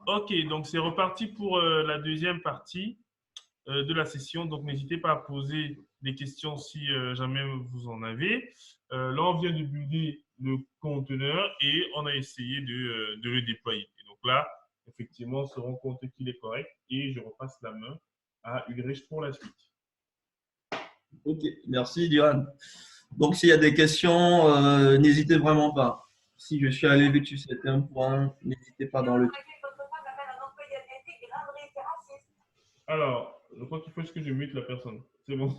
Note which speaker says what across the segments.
Speaker 1: Ok, donc c'est reparti pour la deuxième partie de la session. Donc n'hésitez pas à poser des questions si jamais vous en avez. Là, on vient de builder le conteneur et on a essayé de le déployer. Et donc là, effectivement, on se rend compte qu'il est correct et je repasse la main à Ulrich pour la suite.
Speaker 2: Ok, merci Diane. Donc, s'il y a des questions, n'hésitez vraiment pas. Si je suis allé vite sur certains points, n'hésitez pas dans le chat.
Speaker 1: Alors, je crois qu'il faut que je mute la personne. C'est bon.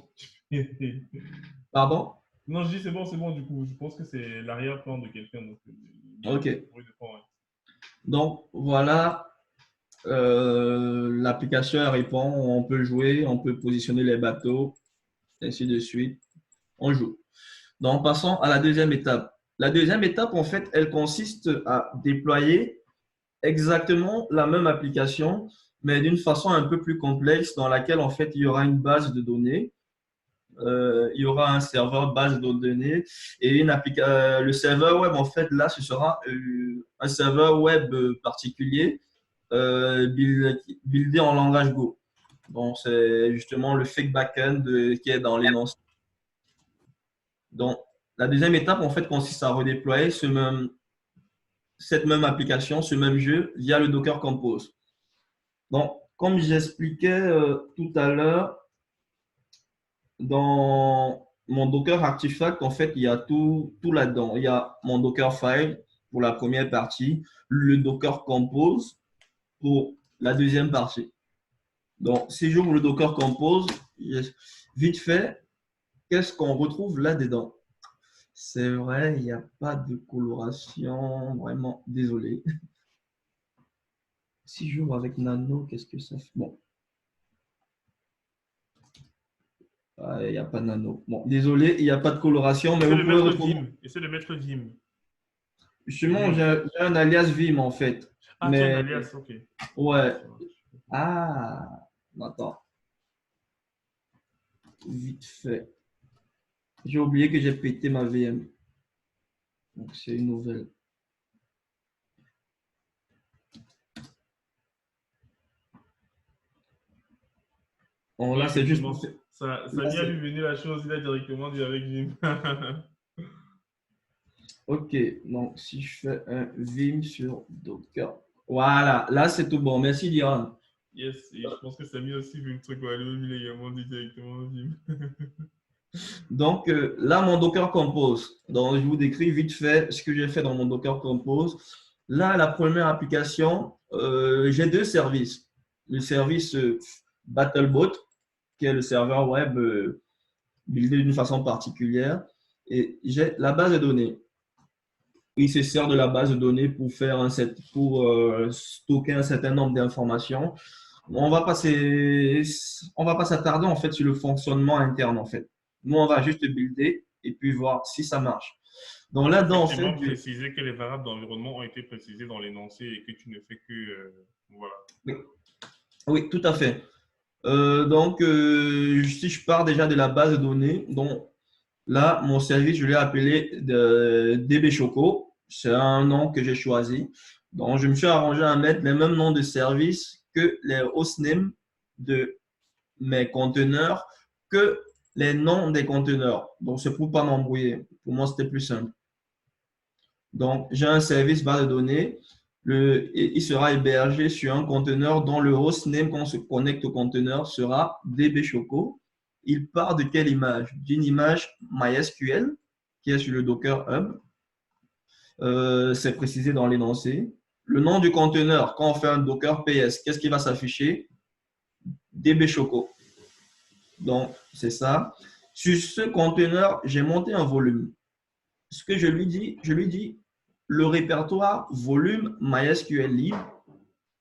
Speaker 2: Pardon?
Speaker 1: Non, je dis c'est bon du coup. Je pense que c'est l'arrière-plan de quelqu'un. Donc, il y a
Speaker 2: Ok.
Speaker 1: du bruit de fond, ouais.
Speaker 2: Donc, voilà, l'application elle répond, on peut jouer, on peut positionner les bateaux, ainsi de suite. On joue. Donc, passons à la deuxième étape. La deuxième étape, en fait, elle consiste à déployer exactement la même application, mais d'une façon un peu plus complexe, dans laquelle, en fait, il y aura une base de données. Il y aura un serveur base de données et le serveur web, en fait, là, ce sera un serveur web particulier buildé en langage Go. Donc, c'est justement le fake backend qui est dans l'énoncé. Donc, la deuxième étape, en fait, consiste à redéployer cette même application, ce même jeu via le Docker Compose. Donc, comme j'expliquais tout à l'heure, dans mon Docker Artifact, en fait, il y a tout là-dedans. Il y a mon Docker File pour la première partie, le Docker Compose pour la deuxième partie. Donc, si j'ouvre le Docker Compose, vite fait, qu'est-ce qu'on retrouve là-dedans? C'est vrai, il n'y a pas de coloration, vraiment, désolé. Si j'ouvre avec Nano, qu'est-ce que ça fait? Bon, il n'y a pas de Nano. Bon, désolé, il n'y a pas de coloration, mais
Speaker 1: Essaie
Speaker 2: vous
Speaker 1: de
Speaker 2: pouvez
Speaker 1: mettre
Speaker 2: retrouver.
Speaker 1: Vim. Essaie de mettre Vim.
Speaker 2: Justement,
Speaker 1: Vim.
Speaker 2: j'ai un alias Vim en fait.
Speaker 1: Ah, tu as un
Speaker 2: Mais
Speaker 1: alias, ok.
Speaker 2: ouais.
Speaker 1: Ça marche.
Speaker 2: Ah, attends, vite fait. J'ai oublié que j'ai pété ma VM. Donc, c'est une nouvelle. Bon,
Speaker 1: Oui,
Speaker 2: là, c'est juste
Speaker 1: effectivement,
Speaker 2: pour faire.
Speaker 1: ça
Speaker 2: Là,
Speaker 1: vient
Speaker 2: c'est.
Speaker 1: lui venir la chose, il a directement dit avec Vim.
Speaker 2: Ok, donc si je fais un Vim sur Docker. Voilà, là, c'est tout bon. Merci, Diane.
Speaker 1: Yes, et je pense que ça a mis aussi vu le truc, ouais, lui, il a également dit directement Vim.
Speaker 2: Donc, là, mon Docker Compose. Donc, je vous décris vite fait ce que j'ai fait dans mon Docker Compose. Là, la première application, j'ai deux services. Le service BattleBot, qui est le serveur web buildé d'une façon particulière. Et j'ai la base de données. Il se sert de la base de données pour stocker un certain nombre d'informations. On va pas s'attarder en fait sur le fonctionnement interne en fait. Nous, on va juste builder et puis voir si ça marche. Donc
Speaker 1: Donc,
Speaker 2: là-dedans, en fait,
Speaker 1: effectivement, préciser que les variables d'environnement ont été précisées dans l'énoncé et que tu ne fais que. Voilà.
Speaker 2: oui, oui, tout à fait. Si je pars déjà de la base de données, donc là, mon service, je l'ai appelé DB Choco. C'est un nom que j'ai choisi. Donc, je me suis arrangé à mettre les mêmes noms de service que les hostnames de mes conteneurs, que les noms des conteneurs. Donc, c'est pour ne pas m'embrouiller. Pour moi, c'était plus simple. Donc, j'ai un service base de données. Il sera hébergé sur un conteneur dont le hostname, quand on se connecte au conteneur, sera dbchoco. Il part de quelle image? D'une image MySQL qui est sur le Docker Hub. C'est précisé dans l'énoncé. Le nom du conteneur, quand on fait un Docker PS, qu'est-ce qui va s'afficher? dbchoco. Donc, c'est ça. Sur ce conteneur, j'ai monté un volume. Ce que je lui dis, le répertoire volume MySQL libre,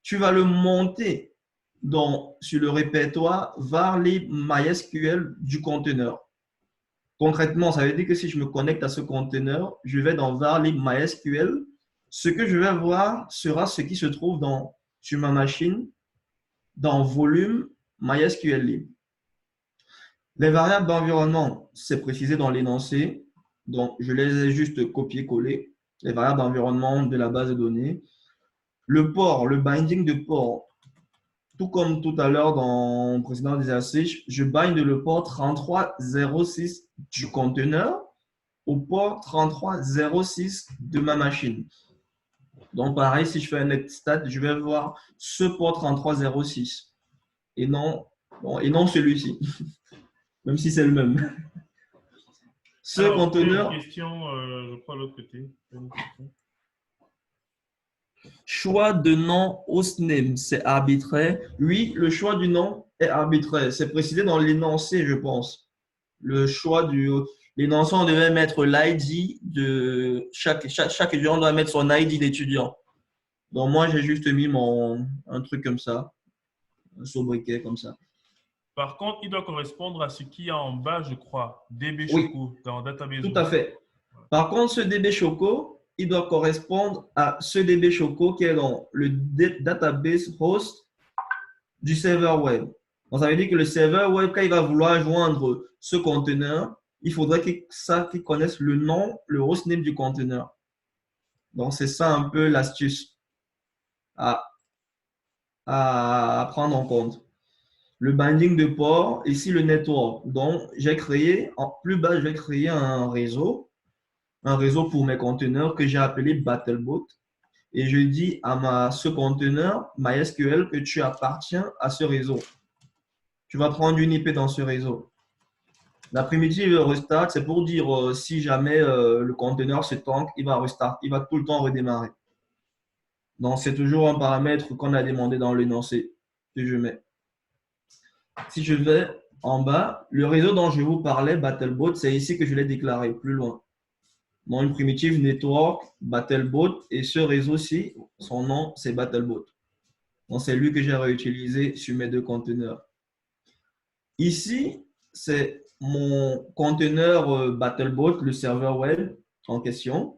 Speaker 2: tu vas le monter sur le répertoire var lib MySQL du conteneur. Concrètement, ça veut dire que si je me connecte à ce conteneur, je vais dans var lib MySQL. Ce que je vais voir sera ce qui se trouve sur ma machine dans volume MySQL libre. Les variables d'environnement, c'est précisé dans l'énoncé. Donc, je les ai juste copié-collé. Les variables d'environnement de la base de données. le port, le binding de port, tout comme tout à l'heure dans le précédent exercice, je bind le port 3306 du conteneur au port 3306 de ma machine. Donc, pareil, si je fais un net stat, je vais voir ce port 3306 et non, et non celui-ci, même si c'est le même. Ce
Speaker 1: Alors, il y a une
Speaker 2: conteneur,
Speaker 1: question, je crois, de l'autre côté.
Speaker 2: choix de nom hostname, c'est arbitraire. Oui, le choix du nom est arbitraire. C'est précisé dans l'énoncé, je pense. Le choix du. L'énoncé, on devait mettre l'ID de chaque étudiant doit mettre son ID d'étudiant. Donc, moi, j'ai juste mis un truc comme ça, un sobriquet comme ça.
Speaker 1: Par contre, il doit correspondre à ce qu'il y a en bas, je crois, DB
Speaker 2: Oui,
Speaker 1: Choco dans Database
Speaker 2: tout à
Speaker 1: Host.
Speaker 2: fait. Par contre, ce DB Choco, il doit correspondre à ce DB Choco qui est dans le database host du serveur web. Donc, ça veut dire que le serveur web, quand il va vouloir joindre ce conteneur, il faudrait qu'il connaisse le nom, le hostname du conteneur. Donc, c'est ça un peu l'astuce à prendre en compte. Le binding de port, ici le network. Donc, j'ai créé, en plus bas, je vais créer un réseau pour mes conteneurs que j'ai appelé Battlebot. Et je dis à ce conteneur MySQL que tu appartiens à ce réseau. Tu vas prendre une IP dans ce réseau. La primitive restart, c'est pour dire si jamais le conteneur se tank, il va restart, il va tout le temps redémarrer. Donc, c'est toujours un paramètre qu'on a demandé dans l'énoncé que je mets. Si je vais en bas, le réseau dont je vous parlais, Battlebot, c'est ici que je l'ai déclaré, plus loin. Dans une primitive network, Battlebot, et ce réseau-ci, son nom, c'est Battlebot. Donc, c'est lui que j'ai réutilisé sur mes deux conteneurs. Ici, c'est mon conteneur Battlebot, le serveur web en question.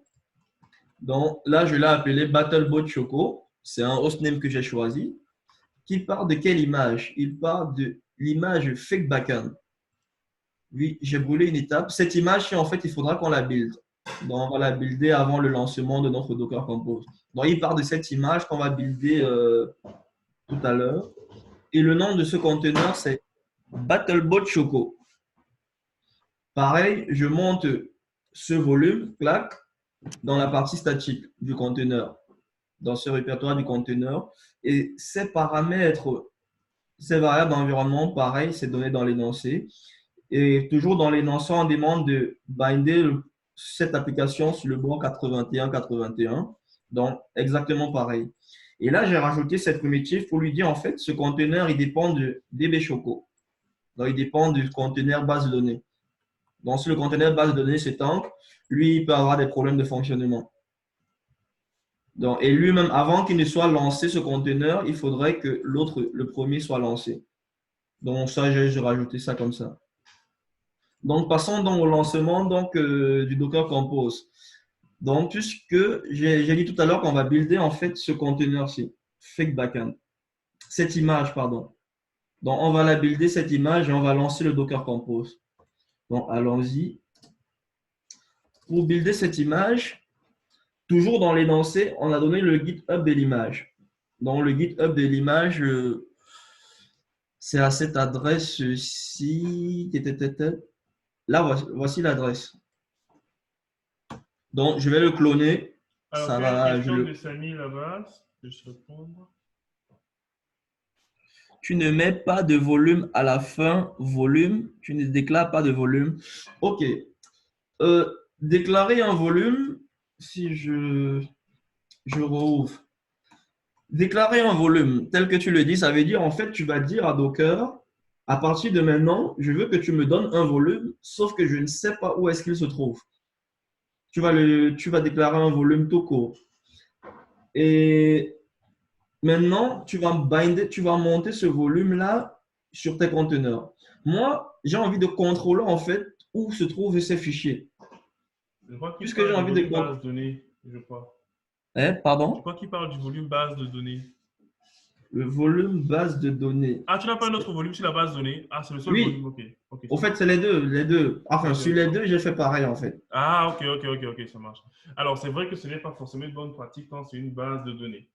Speaker 2: Donc, là, je l'ai appelé Battlebot Choco. C'est un hostname que j'ai choisi. Qui part de quelle image? Il part de l'image fake backend. Oui, j'ai brûlé une étape. Cette image, en fait, il faudra qu'on la build. Donc, on va la builder avant le lancement de notre Docker Compose. Donc, il part de cette image qu'on va builder tout à l'heure. Et le nom de ce conteneur, c'est Battlebot Choco. Pareil, je monte ce volume, clac, dans la partie statique du conteneur, dans ce répertoire du conteneur. Et ces paramètres, ces variables d'environnement, pareil, c'est donné dans l'énoncé. Et toujours dans l'énoncé, on demande de binder cette application sur le bord 81-81. Donc, exactement pareil. Et là, j'ai rajouté cette primitive pour lui dire, en fait, ce conteneur, il dépend de DB Choco. Donc, il dépend du conteneur base de données. Donc, si le conteneur base de données se tank, lui, il peut avoir des problèmes de fonctionnement. Donc, et lui-même, avant qu'il ne soit lancé, ce conteneur, il faudrait que le premier, soit lancé. Donc, ça, j'ai rajouté ça comme ça. Donc, passons donc au lancement du Docker Compose. Donc, puisque j'ai dit tout à l'heure qu'on va builder en fait ce conteneur-ci, fake backend, cette image, pardon. Donc, on va la builder, cette image, et on va lancer le Docker Compose. Donc, allons-y. Pour builder cette image, toujours dans l'énoncé, on a donné le GitHub de l'image. Donc, le GitHub de l'image, c'est à cette adresse-ci. Là, voici l'adresse. Donc, je vais le cloner.
Speaker 1: Alors,
Speaker 2: Ça
Speaker 1: il y a
Speaker 2: va,
Speaker 1: une question de Samy là-bas. Je vais répondre.
Speaker 2: Tu ne mets pas de volume à la fin, volume. Tu ne déclares pas de volume. OK. Déclarer un volume, si je rouvre. Déclarer un volume, tel que tu le dis, ça veut dire en fait, tu vas dire à Docker, à partir de maintenant, je veux que tu me donnes un volume, sauf que je ne sais pas où est-ce qu'il se trouve. Tu vas déclarer un volume tout court. Et maintenant, tu vas monter ce volume-là sur tes conteneurs. Moi, j'ai envie de contrôler en fait où se trouvent ces fichiers.
Speaker 1: Je crois qu'il
Speaker 2: Puisque
Speaker 1: parle
Speaker 2: j'ai envie
Speaker 1: du
Speaker 2: de
Speaker 1: volume base de données, je crois.
Speaker 2: Pardon?
Speaker 1: Je crois qu'il parle du volume base de données.
Speaker 2: Le volume base de données.
Speaker 1: Ah, tu n'as pas un autre volume sur la base de données? Ah, c'est le seul
Speaker 2: Oui.
Speaker 1: volume, ok. Okay,
Speaker 2: Au fait, c'est les deux. Enfin,
Speaker 1: okay.
Speaker 2: sur les deux, j'ai fait pareil en fait.
Speaker 1: Ah, ok, ça marche. Alors, c'est vrai que ce n'est pas forcément une bonne pratique quand c'est une base de données.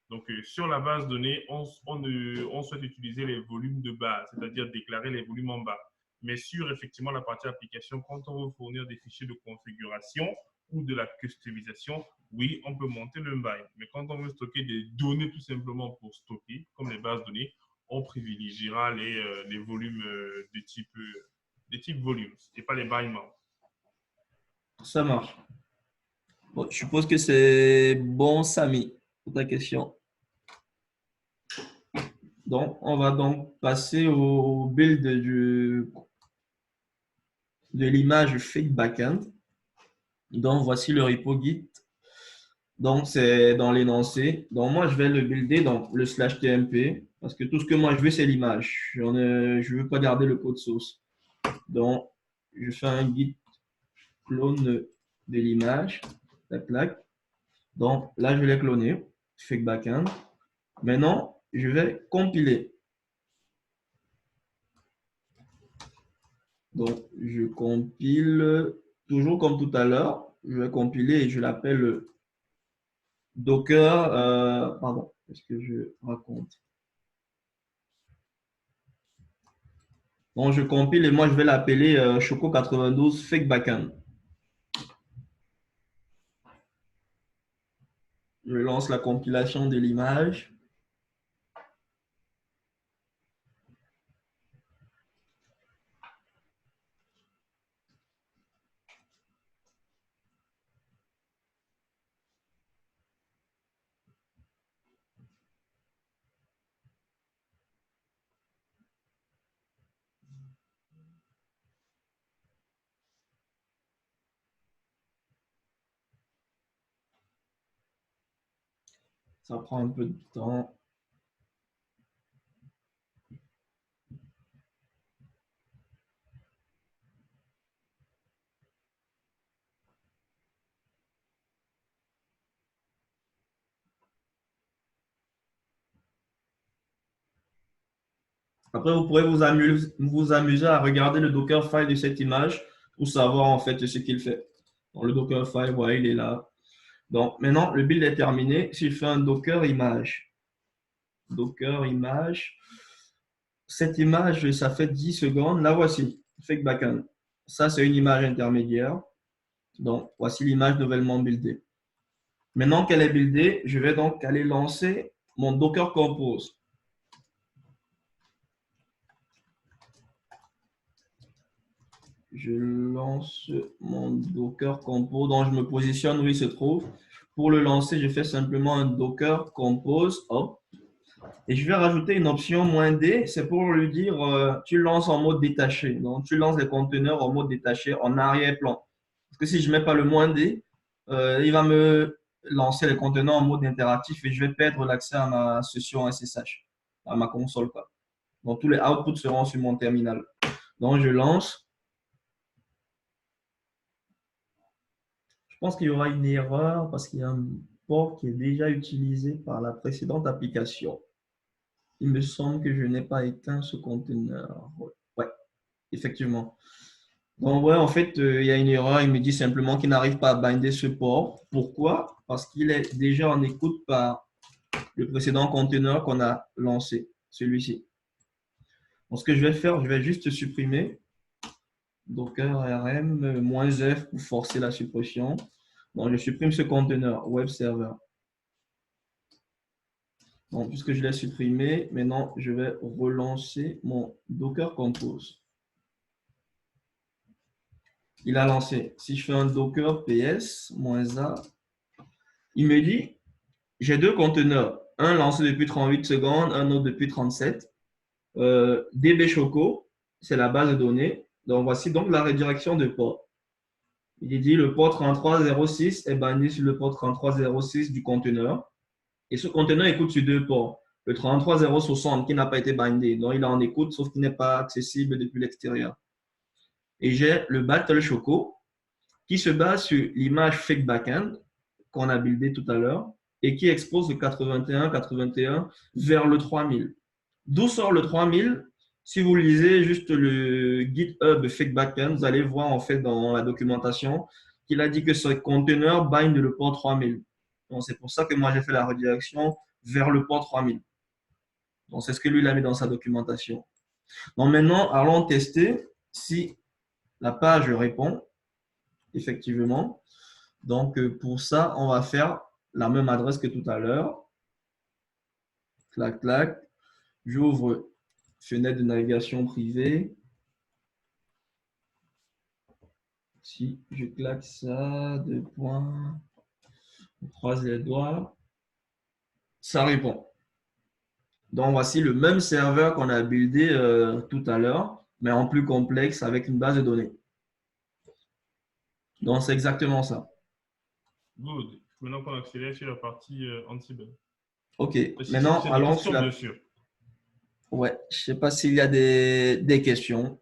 Speaker 1: Donc, sur la base donnée, on souhaite utiliser les volumes de base, c'est-à-dire déclarer les volumes en bas. Mais sur effectivement la partie application, quand on veut fournir des fichiers de configuration ou de la customisation, oui, on peut monter le bind. Mais quand on veut stocker des données tout simplement pour stocker, comme les bases données, on privilégiera les volumes de type volumes et pas les bindements.
Speaker 2: Ça marche. Bon, je suppose que c'est bon, Samy, pour ta question. Donc, on va donc passer au build de l'image fake backend. Donc, voici le repo Git. Donc, c'est dans l'énoncé. Donc, moi, je vais le builder dans le /tmp parce que tout ce que moi, je veux, c'est l'image. Je ne veux pas garder le code source. Donc, je fais un git clone de l'image. Donc, là, je l'ai cloné. Fake backend. Maintenant, je vais compiler. Donc, je compile toujours comme tout à l'heure. Je vais compiler et je l'appelle Docker. Pardon, qu'est-ce que je raconte? Donc, je compile et moi, je vais l'appeler Choco92 Fake Backend. Je lance la compilation de l'image. Ça prend un peu de temps. Après, vous pourrez vous amuser à regarder le Dockerfile de cette image pour savoir en fait ce qu'il fait. Donc, le Dockerfile, voilà, il est là. Donc, maintenant, le build est terminé. Si je fais un Docker image, cette image, ça fait 10 secondes. La voici, fake backend. Ça, c'est une image intermédiaire. Donc, voici l'image nouvellement buildée. Maintenant qu'elle est buildée, je vais donc aller lancer mon Docker Compose. Je lance mon Docker Compose, dont je me positionne où il se trouve. Pour le lancer, je fais simplement un Docker Compose. Hop. Et je vais rajouter une option "-d", c'est pour lui dire tu lances en mode détaché. Donc, tu lances les conteneurs en mode détaché, en arrière-plan. Parce que si je ne mets pas le "-d", il va me lancer les conteneurs en mode interactif et je vais perdre l'accès à ma session SSH, à ma console, quoi. Donc, tous les outputs seront sur mon terminal. Donc, je lance. Je pense qu'il y aura une erreur parce qu'il y a un port qui est déjà utilisé par la précédente application. Il me semble que je n'ai pas éteint ce conteneur. Ouais, effectivement. Donc, ouais, en fait, il y a une erreur. Il me dit simplement qu'il n'arrive pas à binder ce port. Pourquoi? Parce qu'il est déjà en écoute par le précédent conteneur qu'on a lancé, celui-ci. Donc, ce que je vais faire, je vais juste supprimer Docker rm -f pour forcer la suppression. Donc, je supprime ce conteneur web server. Donc, puisque je l'ai supprimé, maintenant, je vais relancer mon Docker Compose. Il a lancé. Si je fais un Docker ps -a, il me dit, j'ai deux conteneurs. Un lancé depuis 38 secondes, un autre depuis 37. DB Choco, c'est la base de données. Donc, voici donc la redirection de port. Il dit le port 3306 est banni sur le port 3306 du conteneur. Et ce conteneur écoute sur deux ports. Le 33060 qui n'a pas été bindé. Donc, il est en écoute, sauf qu'il n'est pas accessible depuis l'extérieur. Et j'ai le Battle Choco qui se base sur l'image fake backend qu'on a buildé tout à l'heure et qui expose le 81 vers le 3000. D'où sort le 3000? Si vous lisez juste le GitHub fake backend, vous allez voir en fait dans la documentation qu'il a dit que ce conteneur bind le port 3000. Donc, c'est pour ça que moi j'ai fait la redirection vers le port 3000. Donc, c'est ce que lui, il a mis dans sa documentation. Donc, maintenant, allons tester si la page répond effectivement. Donc, pour ça, on va faire la même adresse que tout à l'heure. Clac, clac. J'ouvre fenêtre de navigation privée. Si je claque ça, 2 points, on croise les doigts, ça répond. Donc, voici le même serveur qu'on a buildé tout à l'heure, mais en plus complexe avec une base de données. Donc, c'est exactement ça.
Speaker 1: Good. Maintenant qu'on accélère sur la partie Ansible.
Speaker 2: OK.
Speaker 1: Si
Speaker 2: Maintenant,
Speaker 1: c'est des
Speaker 2: allons
Speaker 1: questions,
Speaker 2: sur la…
Speaker 1: bien sûr.
Speaker 2: Ouais, je ne sais pas s'il y a des questions.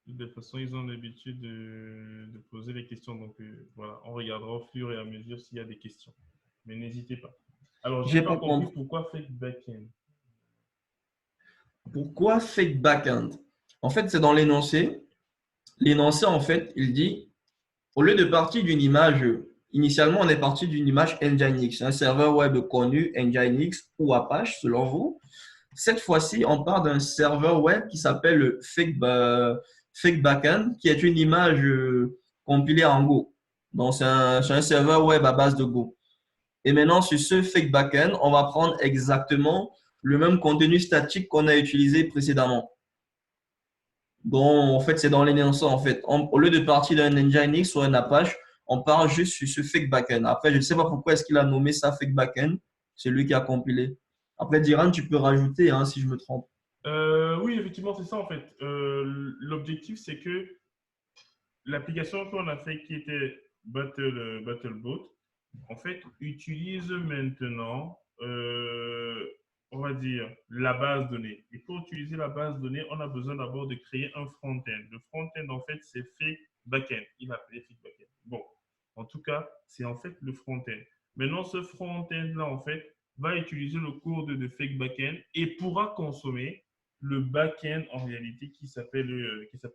Speaker 1: De toute façon, ils ont l'habitude de poser les questions. Donc, voilà, on regardera au fur et à mesure s'il y a des questions. Mais n'hésitez pas. Alors, je
Speaker 2: J'ai
Speaker 1: n'ai
Speaker 2: pas
Speaker 1: pas compris
Speaker 2: compris.
Speaker 1: pourquoi fake backend.
Speaker 2: Pourquoi fake backend? En fait, c'est dans l'énoncé. L'énoncé, en fait, il dit, au lieu de partir d'une image, initialement, on est parti d'une image Nginx, un serveur web connu, Nginx ou Apache, selon vous. Cette fois-ci, on part d'un serveur web qui s'appelle le fake backend, qui est une image compilée en Go. Donc, c'est un serveur web à base de Go. Et maintenant, sur ce fake backend, on va prendre exactement le même contenu statique qu'on a utilisé précédemment. Donc, en fait, c'est dans l'énoncé, en fait. Au lieu de partir d'un Nginx ou un Apache, on part juste sur ce fake backend. Après, je ne sais pas pourquoi est-ce qu'il a nommé ça fake backend. C'est lui qui a compilé. Après, Diran, tu peux rajouter hein, si je me trompe.
Speaker 1: Oui, effectivement, c'est ça en fait. L'objectif, c'est que l'application qu'on a fait qui était BattleBot, en fait, utilise maintenant, on va dire, la base de données. Et pour utiliser la base de données, on a besoin d'abord de créer un front-end. Le front-end, en fait, c'est fake backend. Il a appelé fake backend. Bon, en tout cas, c'est en fait le front-end. Maintenant, ce front-end-là, en fait, va utiliser le code de fake backend et pourra consommer le backend en réalité qui s'appelle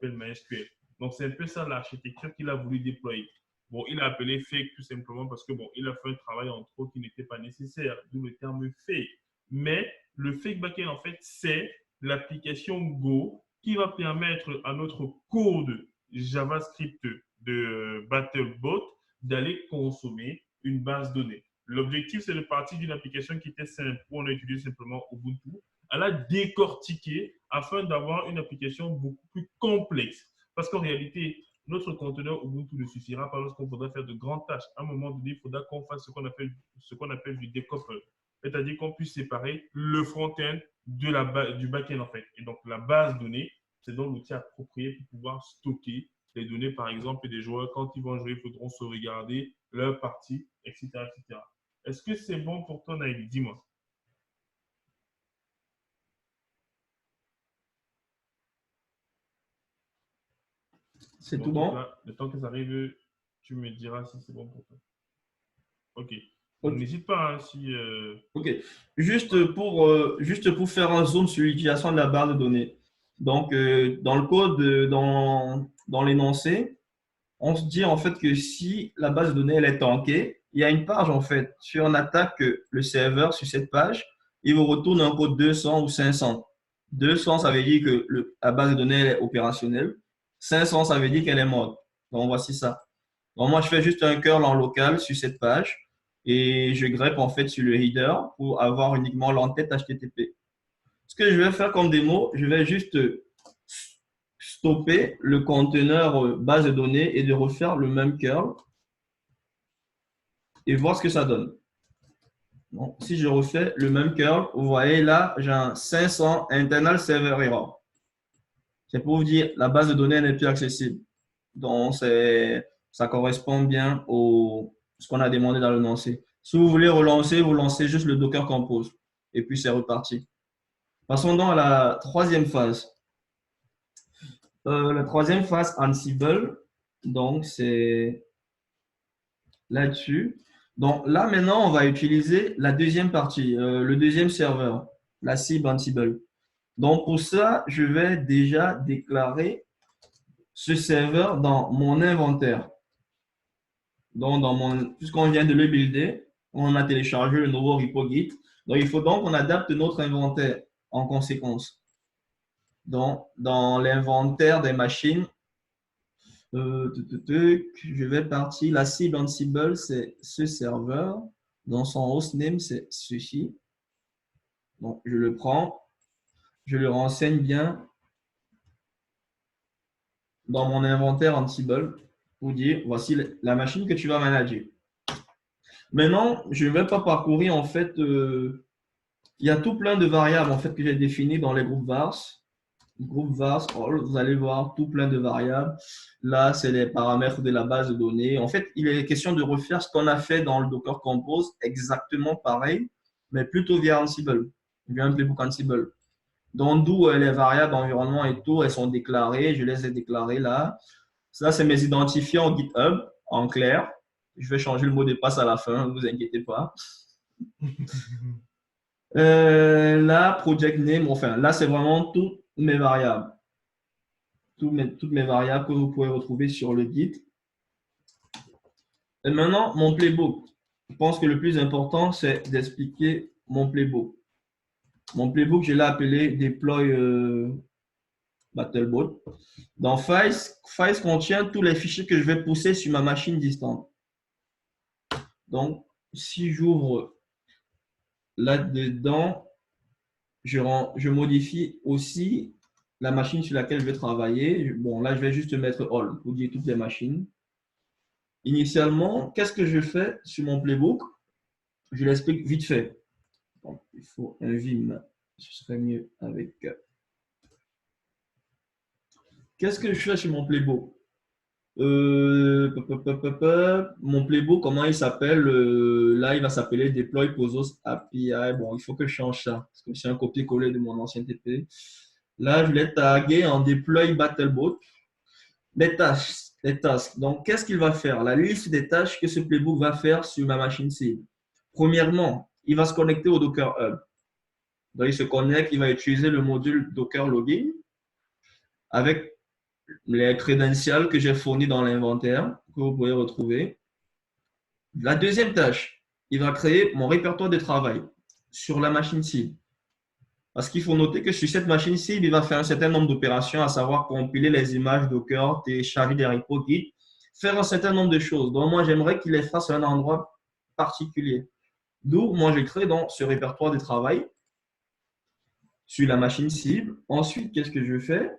Speaker 1: MySQL. Donc, c'est un peu ça l'architecture qu'il a voulu déployer. Bon, il a appelé fake tout simplement parce que, bon, il a fait un travail en trop qui n'était pas nécessaire, d'où le terme fake. Mais le fake backend, en fait, c'est l'application Go qui va permettre à notre code JavaScript de BattleBot d'aller consommer une base de données. L'objectif, c'est de partir d'une application qui était simple, où on a utilisé simplement Ubuntu, à la décortiquer afin d'avoir une application beaucoup plus complexe. Parce qu'en réalité, notre conteneur Ubuntu ne suffira pas lorsqu'on voudra faire de grandes tâches. À un moment donné, il faudra qu'on fasse ce qu'on appelle du découpage. C'est-à-dire qu'on puisse séparer le front-end du back-end en fait. Et donc, la base de données, c'est donc l'outil approprié pour pouvoir stocker les données, par exemple, des joueurs. Quand ils vont jouer, ils faudront sauvegarder leur partie, etc., etc. Est-ce que c'est bon pour toi, Naïli? Dis-moi.
Speaker 2: C'est
Speaker 1: Bon, en
Speaker 2: tout
Speaker 1: tout
Speaker 2: bon?
Speaker 1: cas, le temps que ça arrive, tu me diras si c'est bon pour toi. OK. Donc,
Speaker 2: Ok.
Speaker 1: n'hésite pas hein, si.
Speaker 2: Ok.
Speaker 1: Voilà.
Speaker 2: Juste pour faire un zoom sur l'utilisation de la base de données. Donc, dans le code, dans l'énoncé, on se dit en fait que si la base de données elle est tankée, il y a une page en fait. Si on attaque le serveur sur cette page, il vous retourne un code 200 ou 500. 200, ça veut dire que la base de données est opérationnelle. 500, ça veut dire qu'elle est morte. Donc, voici ça. Donc, moi, je fais juste un curl en local sur cette page et je greffe en fait sur le header pour avoir uniquement l'entête HTTP. Ce que je vais faire comme démo, je vais juste stopper le conteneur base de données et de refaire le même curl et voir ce que ça donne. Bon, si je refais le même curl, vous voyez là, j'ai un 500 internal server error. C'est pour vous dire la base de données n'est plus accessible. Donc, ça correspond bien au ce qu'on a demandé dans le lancer. Si vous voulez relancer, vous lancez juste le Docker Compose et puis c'est reparti. Passons donc à la troisième phase. La troisième phase, Ansible, donc c'est là-dessus. Donc là, maintenant, on va utiliser la deuxième partie, le deuxième serveur, la cible Ansible. Donc pour ça, je vais déjà déclarer ce serveur dans mon inventaire. Donc, puisqu'on vient de le builder, on a téléchargé le nouveau repo Git. Donc, il faut donc qu'on adapte notre inventaire en conséquence. Donc, dans l'inventaire des machines, je vais partir. La cible Ansible, c'est ce serveur. Dans son hostname, c'est ceci. Donc, je le prends. Je le renseigne bien dans mon inventaire Ansible pour dire, voici la machine que tu vas manager. Maintenant, je ne vais pas parcourir, en fait, il y a tout plein de variables, en fait, que j'ai définies dans les groupes vars. Groupe vars, vous allez voir tout plein de variables. Là, c'est les paramètres de la base de données. En fait, il est question de refaire ce qu'on a fait dans le Docker Compose, exactement pareil, mais plutôt via Ansible, via un playbook Ansible. Donc, d'où les variables environnement et tout, elles sont déclarées. Je les ai déclarées là. Ça, c'est mes identifiants GitHub, en clair. Je vais changer le mot de passe à la fin, ne vous inquiétez pas. Là, project name, enfin, là, c'est vraiment toutes mes variables. Toutes mes variables que vous pouvez retrouver sur le Git. Et maintenant, mon playbook. Je pense que le plus important, c'est d'expliquer mon playbook. Mon playbook, je l'ai appelé deploy Battlebot. Dans Files contient tous les fichiers que je vais pousser sur ma machine distante. Donc, si j'ouvre là-dedans, je modifie aussi la machine sur laquelle je vais travailler. Bon, là, je vais juste mettre all pour dire toutes les machines. Initialement, qu'est-ce que je fais sur mon playbook? Je l'explique vite fait. Donc, il faut un vim. Ce serait mieux avec. Qu'est-ce que je fais sur mon playbook? Mon playbook, comment il s'appelle? Là, il va s'appeler Deploy Posos API. Bon, il faut que je change ça parce que c'est un copier-coller de mon ancien TP. Là, je l'ai tagué en Deploy Battlebot. Les tâches, les tasks. Donc, qu'est-ce qu'il va faire? La liste des tâches que ce playbook va faire sur ma machine cible. Premièrement, il va se connecter au Docker Hub. Donc, il se connecte, il va utiliser le module Docker Login avec les crédentials que j'ai fournis dans l'inventaire, que vous pouvez retrouver. La deuxième tâche, il va créer mon répertoire de travail sur la machine cible. Parce qu'il faut noter que sur cette machine cible, il va faire un certain nombre d'opérations, à savoir compiler les images Docker, télécharger des repos Git, faire un certain nombre de choses. Donc, moi, j'aimerais qu'il les fasse à un endroit particulier. D'où, moi, je crée dans ce répertoire de travail sur la machine cible. Ensuite, qu'est-ce que je fais?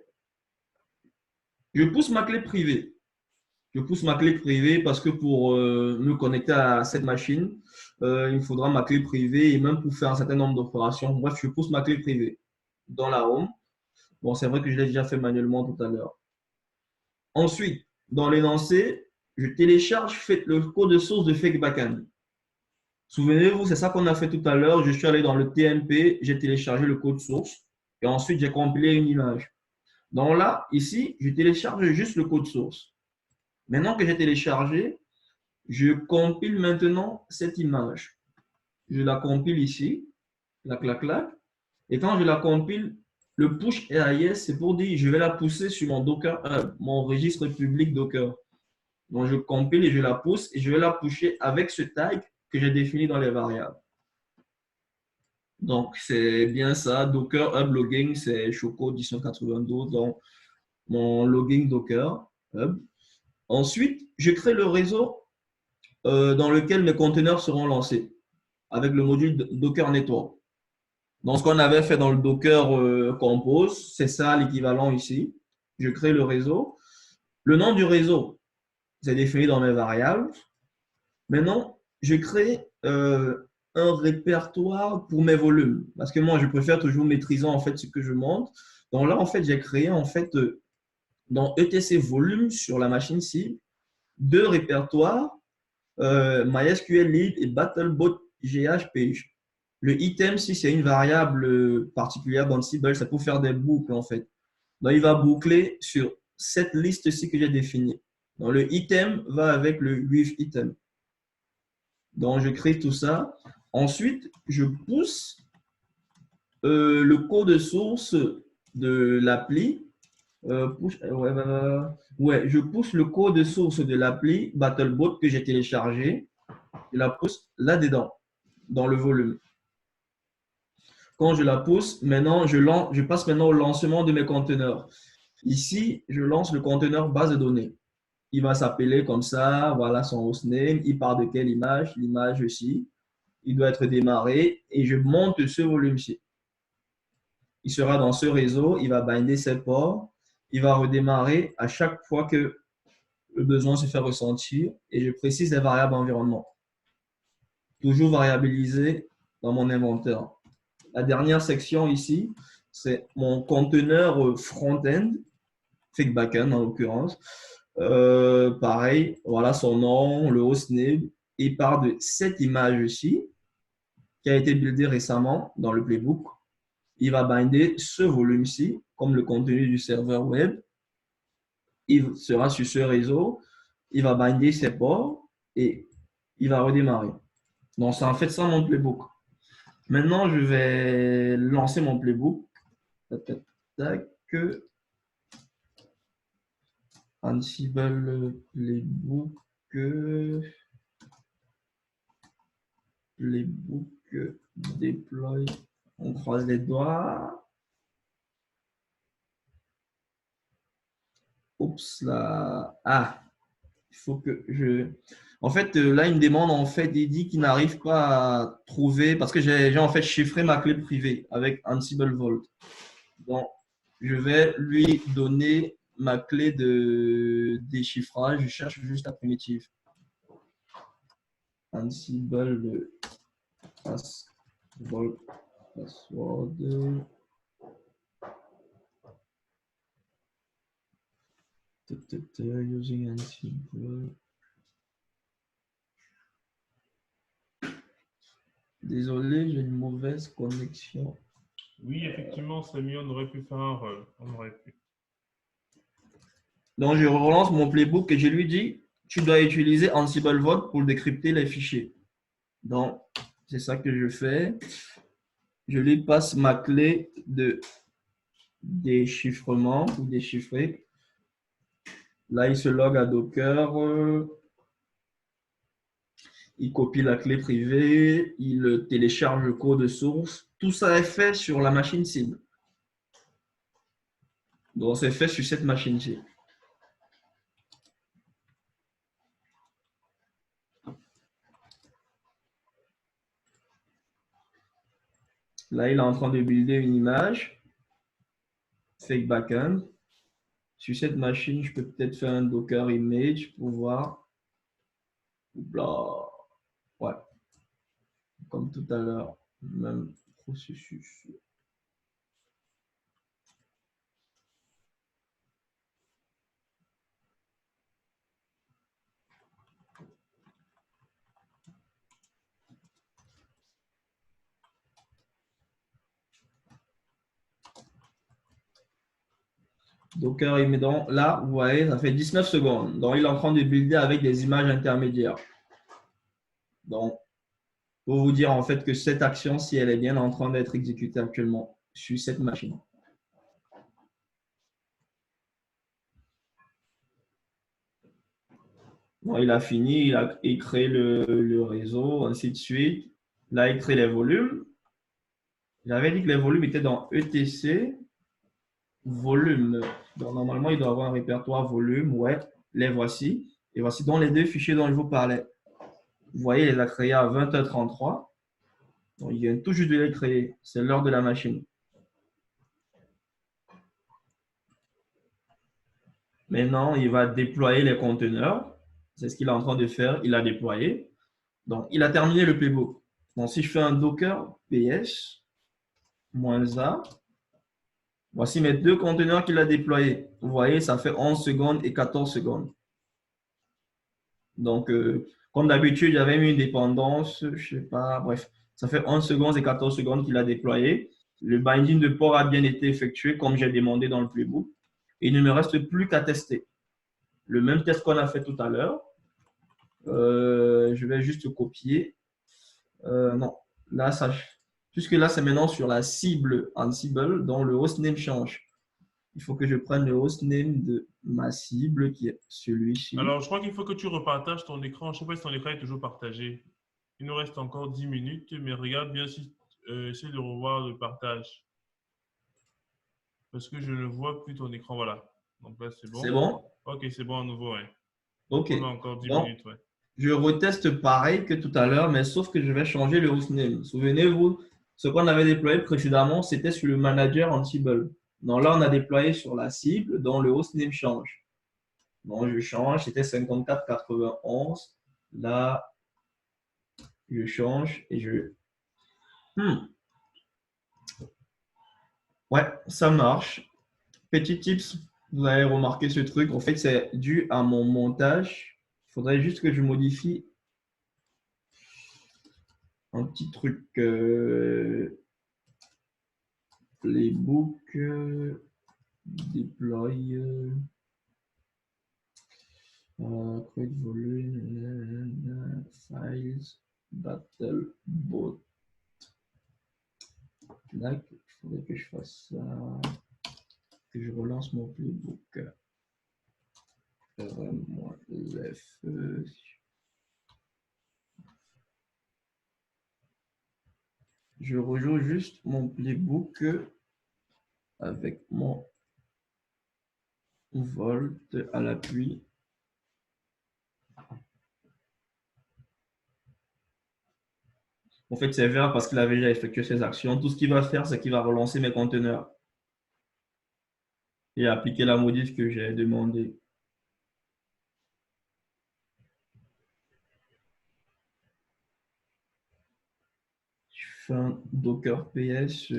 Speaker 2: Je pousse ma clé privée. Je pousse ma clé privée parce que pour me connecter à cette machine, il me faudra ma clé privée et même pour faire un certain nombre d'opérations. Bref, je pousse ma clé privée dans la home. Bon, c'est vrai que je l'ai déjà fait manuellement tout à l'heure. Ensuite, dans l'énoncé, je télécharge le code de source de Fake Backend. Souvenez-vous, c'est ça qu'on a fait tout à l'heure. Je suis allé dans le TMP, j'ai téléchargé le code source et ensuite j'ai compilé une image. Donc là, ici, je télécharge juste le code source. Maintenant que j'ai téléchargé, je compile maintenant cette image. Je la compile ici, clac. Et quand je la compile, le push RIS, c'est pour dire je vais la pousser sur mon Docker Hub, mon registre public Docker. Donc je compile et je la pousse et je vais la pusher avec ce tag que j'ai défini dans les variables. Donc c'est bien ça, Docker Hub Logging, c'est Choco 1992 dans mon logging Docker Hub. Ensuite, je crée le réseau dans lequel mes conteneurs seront lancés avec le module Docker Network. Donc, ce qu'on avait fait dans le Docker Compose, c'est ça l'équivalent ici. Je crée le réseau. Le nom du réseau, c'est défini dans mes variables. Maintenant, je crée un répertoire pour mes volumes parce que moi, je préfère toujours maîtriser en fait ce que je monte. Donc là, en fait, j'ai créé en fait dans ETC volume sur la machine cible deux répertoires MySQL Lead et Battlebot GH Le item, si c'est une variable particulière dans Ansible, c'est pour faire des boucles en fait. Donc, il va boucler sur cette liste-ci que j'ai définie. Donc, le item va avec le with item. Donc, je crée tout ça. Ensuite, je pousse le code source de l'appli. Je pousse le code source de l'appli Battlebot que j'ai téléchargé. Je la pousse là-dedans, dans le volume. quand je la pousse, maintenant, je passe maintenant au lancement de mes conteneurs. Ici, je lance le conteneur base de données. Il va s'appeler comme ça, voilà son hostname, il part de quelle image? L'image ici. Il doit être démarré et je monte ce volume-ci. Il sera dans ce réseau, il va binder ses ports, il va redémarrer à chaque fois que le besoin se fait ressentir et je précise les variables environnement. Toujours variabilisé dans mon inventaire. La dernière section ici, c'est mon conteneur front-end, fake backend en l'occurrence. Pareil, voilà son nom, le hostname. Il part de cette image-ci qui a été buildée récemment dans le playbook. Il va binder ce volume-ci comme le contenu du serveur web. Il sera sur ce réseau. Il va binder ses ports et il va redémarrer. Donc, c'est en fait ça mon playbook. Maintenant, je vais lancer mon playbook. Tac, tac, tac. Ansible playbook. Playbook deploy. On croise les doigts. Oups là. Ah, il faut que je. En fait, là, il me demande en fait, il dit qu'il n'arrive pas à trouver parce que j'ai en fait chiffré ma clé privée avec Ansible Vault. Donc, je vais lui donner ma clé de déchiffrage. Je cherche juste la primitive. Ansible password. Using Ansible. Désolé, j'ai une mauvaise connexion.
Speaker 1: Oui, effectivement, Samy, on aurait pu faire, on aurait pu.
Speaker 2: Donc, je relance mon playbook et je lui dis, tu dois utiliser Ansible Vault pour décrypter les fichiers. Donc, c'est ça que je fais. Je lui passe ma clé de déchiffrement ou déchiffrer. Là, il se log à Docker. Il copie la clé privée. Il télécharge le code source. Tout ça est fait sur la machine cible. Donc, c'est fait sur cette machine-ci. Là, il est en train de builder une image. Fake backend. Sur cette machine, je peux peut-être faire un Docker image pour voir. Blah. Ouais. Comme tout à l'heure. Même processus. Docker image. Donc là, vous voyez, ça fait 19 secondes. Donc, il est en train de builder avec des images intermédiaires. Donc, pour vous dire en fait que cette action, si elle est bien en train d'être exécutée actuellement sur cette machine. Bon, il a fini, il crée le réseau, ainsi de suite. Là, il crée les volumes. J'avais dit que les volumes étaient dans ETC, volume. Donc, normalement, il doit avoir un répertoire volume. Ouais, les voici. Et voici donc les deux fichiers dont je vous parlais. Vous voyez, il les a créés à 20h33. Donc, il vient tout juste de les créer. C'est l'heure de la machine. Maintenant, il va déployer les conteneurs. C'est ce qu'il est en train de faire. Il a déployé. Donc, il a terminé le playbook. Donc, si je fais un docker ps -a, voici mes deux conteneurs qu'il a déployés. Vous voyez, ça fait 11 secondes et 14 secondes. Donc, comme d'habitude, j'avais mis une dépendance, je sais pas, bref. Ça fait 11 secondes et 14 secondes qu'il a déployé. Le binding de port a bien été effectué comme j'ai demandé dans le playbook. Il ne me reste plus qu'à tester. Le même test qu'on a fait tout à l'heure. Je vais juste copier. Non, là, puisque là, c'est maintenant sur la cible Ansible, dont le hostname change. Il faut que je prenne le hostname de ma cible, qui est celui-ci.
Speaker 1: Alors, je crois qu'il faut que tu repartages ton écran. Je ne sais pas si ton écran est toujours partagé. Il nous reste encore 10 minutes, mais regarde bien si essaie de revoir le partage. Parce que je ne vois plus ton écran. Voilà. Donc là, c'est
Speaker 2: C'est
Speaker 1: bon.
Speaker 2: bon?
Speaker 1: Ok, c'est bon à nouveau, ouais. Donc,
Speaker 2: OK.
Speaker 1: on a encore 10
Speaker 2: Donc,
Speaker 1: minutes, ouais.
Speaker 2: je reteste pareil que tout à l'heure, mais sauf que je vais changer le hostname. Souvenez-vous, ce qu'on avait déployé précédemment, c'était sur le manager Ansible. Donc là, on a déployé sur la cible, dont le hostname change. Donc, je change, c'était 5491. Là, je change et je... Ouais, ça marche. Petit tips, vous avez remarqué ce truc. En fait, c'est dû à mon montage. Il faudrait juste que je modifie un petit truc. Playbook, deploy, create volume, files, battlebot. Là, il faudrait que je fasse ça, que je relance mon playbook. F. Je rejoue juste mon playbook avec mon Volt à l'appui. En fait, c'est vert parce qu'il avait déjà effectué ses actions. Tout ce qu'il va faire, c'est qu'il va relancer mes conteneurs et appliquer la modif que j'ai demandé. Je fais un Docker PS.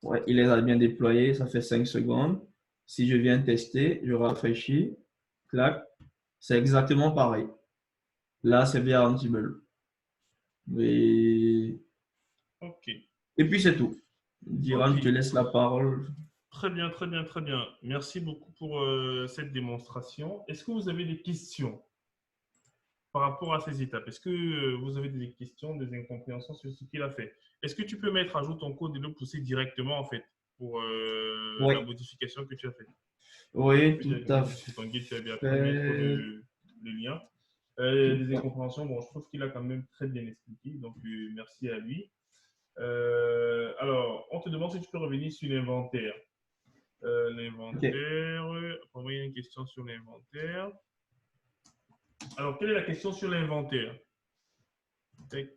Speaker 2: Ouais, il les a bien déployés, ça fait 5 secondes. Si je viens tester, je rafraîchis, clac, c'est exactement pareil. Là, c'est via Ansible. Et,
Speaker 1: Ok.
Speaker 2: et puis c'est tout. Diran,
Speaker 1: Ok.
Speaker 2: je te laisse la parole.
Speaker 1: Très bien, très bien, très bien. Merci beaucoup pour cette démonstration. Est-ce que vous avez des questions par rapport à ces étapes? Est-ce que vous avez des questions, des incompréhensions sur ce qu'il a fait? Est-ce que tu peux mettre à jour ton code et le pousser directement, en fait, pour
Speaker 2: Oui,
Speaker 1: la modification que tu as faite? Tu
Speaker 2: oui,
Speaker 1: peux
Speaker 2: tout à
Speaker 1: directement sur ton guide, tu vas bien après mettre
Speaker 2: fait.
Speaker 1: le lien.
Speaker 2: Tout
Speaker 1: Des
Speaker 2: à-
Speaker 1: incompréhensions, bon, je trouve qu'il a quand même très bien expliqué, donc merci à lui. Alors, on te demande si tu peux revenir sur l'inventaire.
Speaker 2: OK.
Speaker 1: L'inventaire, envoyer une question sur l'inventaire. Alors, quelle est la question sur l'inventaire? Tac.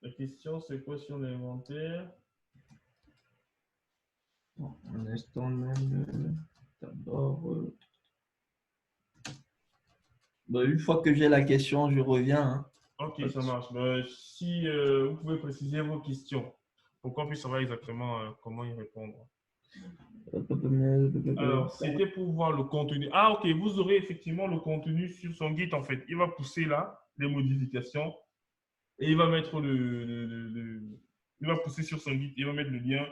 Speaker 1: La question, c'est quoi sur l'inventaire?
Speaker 2: Bon, un instant même. D'abord, bah, une fois que j'ai la question, je reviens, hein.
Speaker 1: Ok,
Speaker 2: Pas de
Speaker 1: ça
Speaker 2: souci.
Speaker 1: marche. Ben, si vous pouvez préciser vos questions pour qu'on puisse savoir exactement comment y répondre. Alors, c'était pour voir le contenu. Ah, ok, vous aurez effectivement le contenu sur son guide en fait. Il va pousser là les modifications et il va mettre il va pousser sur son guide, il va mettre le lien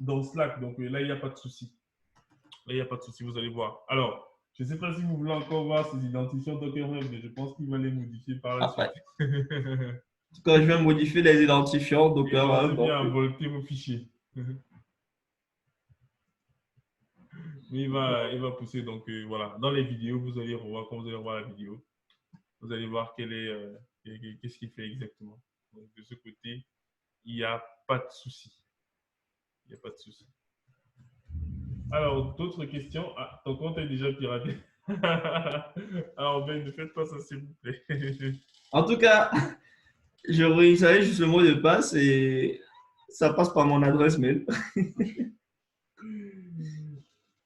Speaker 1: dans Slack. Donc là, il n'y a pas de souci. Là, il n'y a pas de souci, vous allez voir. Alors, je ne sais pas si vous voulez encore voir ces identifiants Docker Hub, mais je pense qu'il va les modifier par la
Speaker 2: Ah, ouais.
Speaker 1: suite.
Speaker 2: En tout cas, je vais modifier les identifiants. Donc,
Speaker 1: Il va
Speaker 2: donc,
Speaker 1: bien volter vos fichiers. Mais il va pousser. Donc voilà, dans les vidéos, vous allez revoir, quand vous allez revoir la vidéo, vous allez voir qu'est-ce qu'il fait exactement. Donc de ce côté, il n'y a pas de souci. Il n'y a pas de souci. Alors, d'autres questions? Ah, ton compte est déjà piraté. Alors, Ben, ne faites pas ça, s'il vous plaît.
Speaker 2: en tout cas, je réinstalle juste le mot de passe et ça passe par mon adresse mail.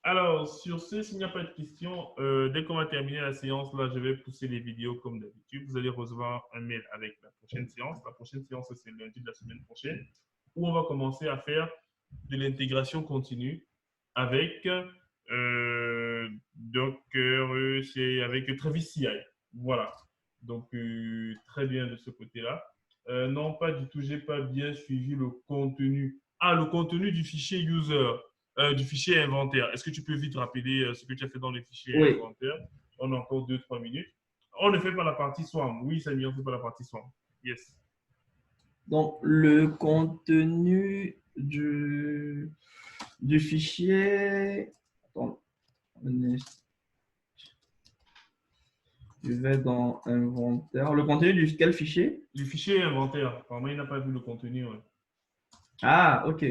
Speaker 1: Alors, sur ce, s'il n'y a pas de questions, dès qu'on va terminer la séance, là, je vais pousser les vidéos comme d'habitude. Vous allez recevoir un mail avec la prochaine séance. La prochaine séance, c'est lundi de la semaine prochaine, où on va commencer à faire de l'intégration continue avec Docker, c'est avec Travis CI. Voilà. Donc, très bien de ce côté-là. Non, pas du tout, j'ai pas bien suivi le contenu. Ah, le contenu du fichier user, du fichier inventaire. Est-ce que tu peux vite rappeler ce que tu as fait dans le fichier
Speaker 2: Oui.
Speaker 1: inventaire? On a encore 2-3 minutes. On ne fait pas la partie SWAM. Oui, Samy, on ne fait pas la partie SWAM. Yes.
Speaker 2: Donc, le contenu du fichier. Attends, Je vais dans inventaire. Le contenu du quel fichier?
Speaker 1: Le fichier inventaire. Apparemment, il n'a pas vu le contenu. Ouais.
Speaker 2: Ah, ok.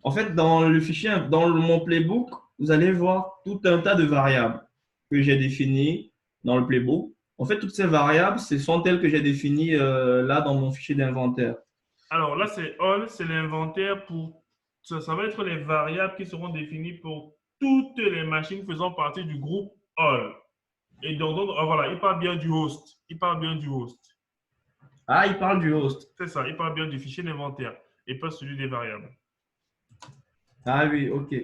Speaker 2: En fait, dans le fichier, mon playbook, vous allez voir tout un tas de variables que j'ai définies dans le playbook. En fait, toutes ces variables, ce sont telles que j'ai définies là dans mon fichier d'inventaire.
Speaker 1: Alors là, c'est all, c'est l'inventaire pour. Ça va être les variables qui seront définies pour toutes les machines faisant partie du groupe all. Et donc, ah, voilà, il parle bien du host. Il parle bien du host.
Speaker 2: Ah, il parle du host.
Speaker 1: C'est ça, il parle bien du fichier d'inventaire et pas celui des variables.
Speaker 2: Ah oui, ok.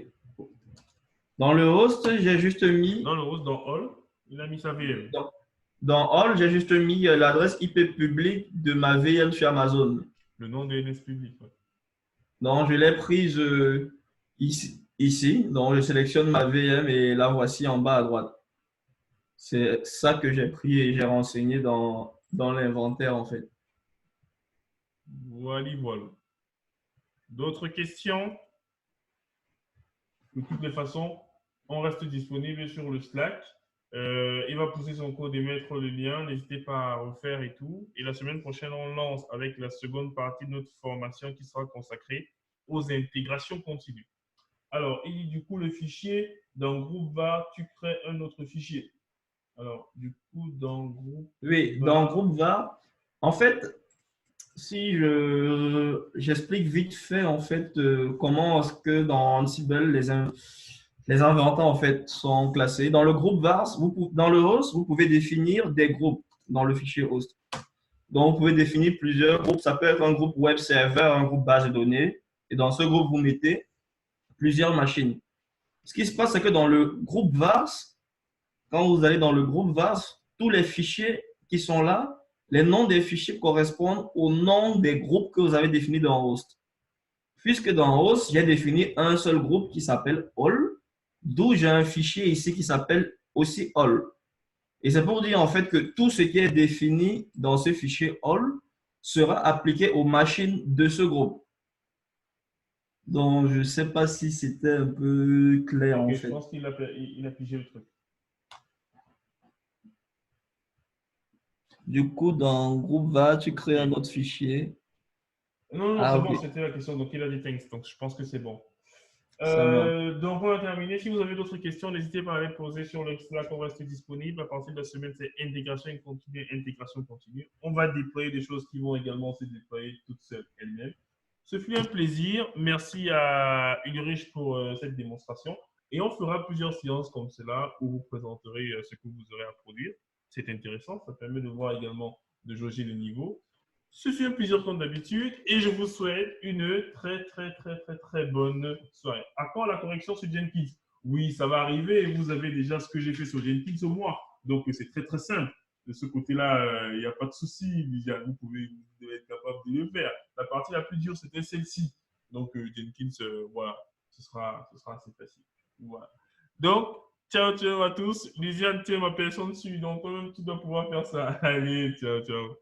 Speaker 2: Dans le host, j'ai juste mis,
Speaker 1: Dans le host, dans all, il a mis sa VM.
Speaker 2: dans, dans all, j'ai juste mis l'adresse IP publique de ma VM sur Amazon.
Speaker 1: Le nom de NS public. Ouais.
Speaker 2: Donc, je l'ai prise ici. Donc, je sélectionne ma VM et la voici en bas à droite. C'est ça que j'ai pris et j'ai renseigné dans l'inventaire, en fait.
Speaker 1: Voilà, voilà. D'autres questions? De toutes les façons, on reste disponible sur le Slack. Il va pousser son code et mettre le lien. N'hésitez pas à refaire et tout. Et la semaine prochaine, on lance avec la seconde partie de notre formation qui sera consacrée aux intégrations continues. Alors, et du coup, le fichier, dans groupe var, tu crées un autre fichier. Alors, du coup, dans groupe
Speaker 2: Oui,
Speaker 1: var,
Speaker 2: dans groupe var, en fait, si j'explique vite fait, en fait, comment est-ce que dans Ansible, les inventaires, en fait, sont classés. Dans le groupe var, dans le host, vous pouvez définir des groupes dans le fichier host. Donc, vous pouvez définir plusieurs groupes. Ça peut être un groupe web server, un groupe base de données. Et dans ce groupe, vous mettez plusieurs machines. Ce qui se passe, c'est que dans le groupe vars, quand vous allez dans le groupe vars, tous les fichiers qui sont là, les noms des fichiers correspondent au nom des groupes que vous avez définis dans host. Puisque dans host, j'ai défini un seul groupe qui s'appelle all, d'où j'ai un fichier ici qui s'appelle aussi all. Et c'est pour dire en fait que tout ce qui est défini dans ce fichier all sera appliqué aux machines de ce groupe. Donc, je ne sais pas si c'était un peu clair
Speaker 1: ok,
Speaker 2: en
Speaker 1: je
Speaker 2: fait.
Speaker 1: pense qu'il a pigé le truc.
Speaker 2: Du coup, dans groupe va, tu crées un autre fichier.
Speaker 1: Non, non,
Speaker 2: Ah,
Speaker 1: c'est
Speaker 2: ok,
Speaker 1: bon, c'était la question. Donc, il a dit thanks. Donc, je pense que c'est bon.
Speaker 2: ça marche.
Speaker 1: Donc, on a terminé. Si vous avez d'autres questions, n'hésitez pas à les poser sur le Slack. On reste disponible. À partir de la semaine, c'est intégration continue, intégration continue. On va déployer des choses qui vont également se déployer toutes seules elles-mêmes. Ce fut un plaisir. Merci à Ulrich pour cette démonstration. Et on fera plusieurs séances comme cela où vous présenterez ce que vous aurez à produire. C'est intéressant. Ça permet de voir également de jauger le niveau. Ce fut un plaisir comme d'habitude et je vous souhaite une très bonne soirée. À quand la correction sur Jenkins? Oui, ça va arriver. Vous avez déjà ce que j'ai fait sur Jenkins au moins. Donc, c'est très simple. De ce côté-là, il n'y a pas de souci. Déjà, vous devez être capable de le faire. La partie la plus dure, c'était celle-ci. Donc, Jenkins, voilà, ce sera assez facile. Voilà. Donc, ciao à tous. Lisiane, tiens ma personne dessus. Donc, toi-même, tu dois pouvoir faire ça. Allez, ciao.